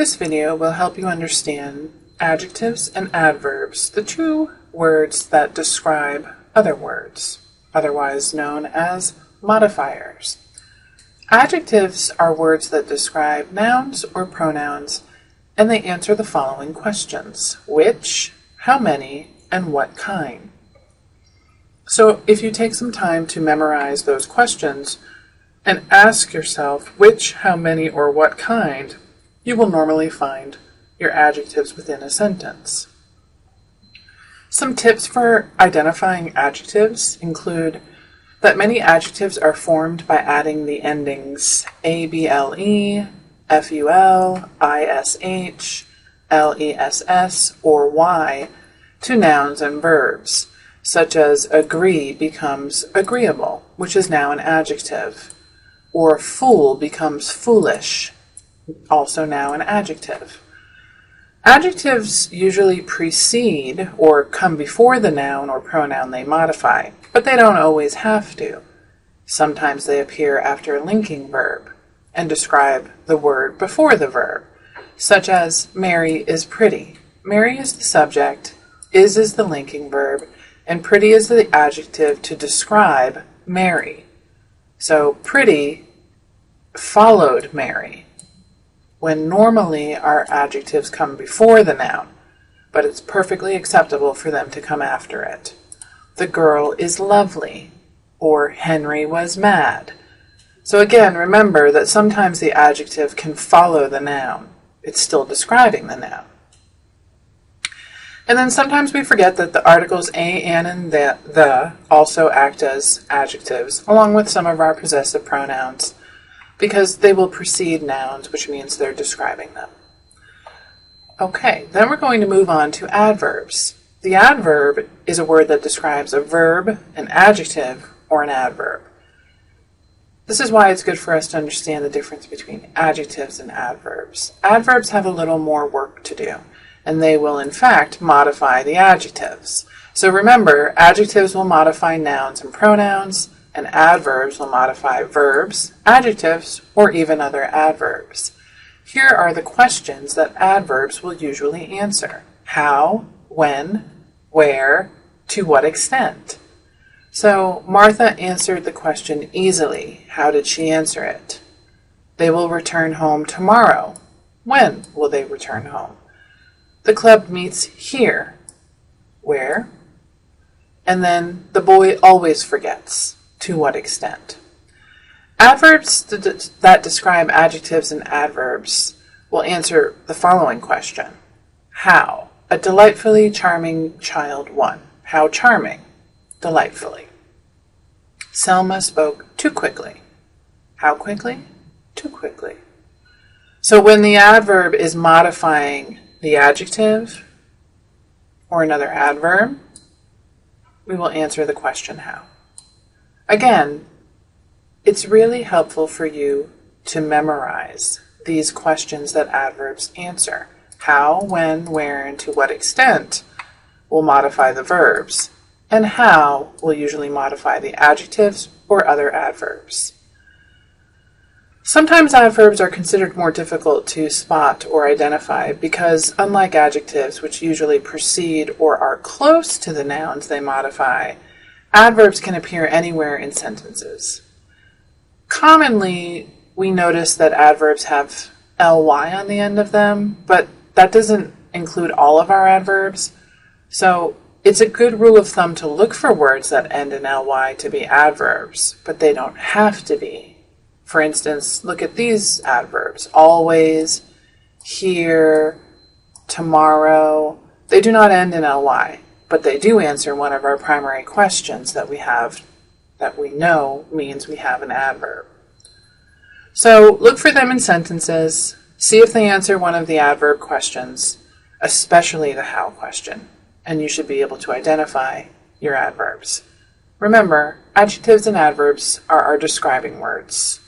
This video will help you understand adjectives and adverbs, the two words that describe other words, otherwise known as modifiers. Adjectives are words that describe nouns or pronouns, and they answer the following questions: which, how many, and what kind. So if you take some time to memorize those questions and ask yourself which, how many, or what kind, you will normally find your adjectives within a sentence. Some tips for identifying adjectives include that many adjectives are formed by adding the endings able, ful, ish, less, or y to nouns and verbs, such as agree becomes agreeable, which is now an adjective, or fool becomes foolish, also now an adjective. Adjectives usually precede or come before the noun or pronoun they modify, but they don't always have to. Sometimes they appear after a linking verb and describe the word before the verb, such as Mary is pretty. Mary is the subject, is the linking verb, and pretty is the adjective to describe Mary. So pretty followed Mary, when normally our adjectives come before the noun, but it's perfectly acceptable for them to come after it. The girl is lovely, or Henry was mad. So again, remember that sometimes the adjective can follow the noun. It's still describing the noun. And then sometimes we forget that the articles a, an, and the also act as adjectives, along with some of our possessive pronouns, because they will precede nouns, which means they're describing them. Okay, then we're going to move on to adverbs. The adverb is a word that describes a verb, an adjective, or an adverb. This is why it's good for us to understand the difference between adjectives and adverbs. Adverbs have a little more work to do, and they will in fact modify the adjectives. So remember, adjectives will modify nouns and pronouns, and adverbs will modify verbs, adjectives, or even other adverbs. Here are the questions that adverbs will usually answer: how, when, where, to what extent. So Martha answered the question easily. How did she answer it? They will return home tomorrow. When will they return home? The club meets here. Where? And then the boy always forgets. To what extent? Adverbs that describe adjectives and adverbs will answer the following question: how? A delightfully charming child won. How charming? Delightfully. Selma spoke too quickly. How quickly? Too quickly. So when the adverb is modifying the adjective or another adverb, we will answer the question how. Again, it's really helpful for you to memorize these questions that adverbs answer. How, when, where, and to what extent will modify the verbs, and how will usually modify the adjectives or other adverbs. Sometimes adverbs are considered more difficult to spot or identify because, unlike adjectives, which usually precede or are close to the nouns they modify, adverbs can appear anywhere in sentences. Commonly, we notice that adverbs have ly on the end of them, but that doesn't include all of our adverbs. So it's a good rule of thumb to look for words that end in ly to be adverbs, but they don't have to be. For instance, look at these adverbs: always, here, tomorrow. They do not end in ly, but they do answer one of our primary questions that we have, that we know means we have an adverb. So look for them in sentences, see if they answer one of the adverb questions, especially the how question, and you should be able to identify your adverbs. Remember, adjectives and adverbs are our describing words.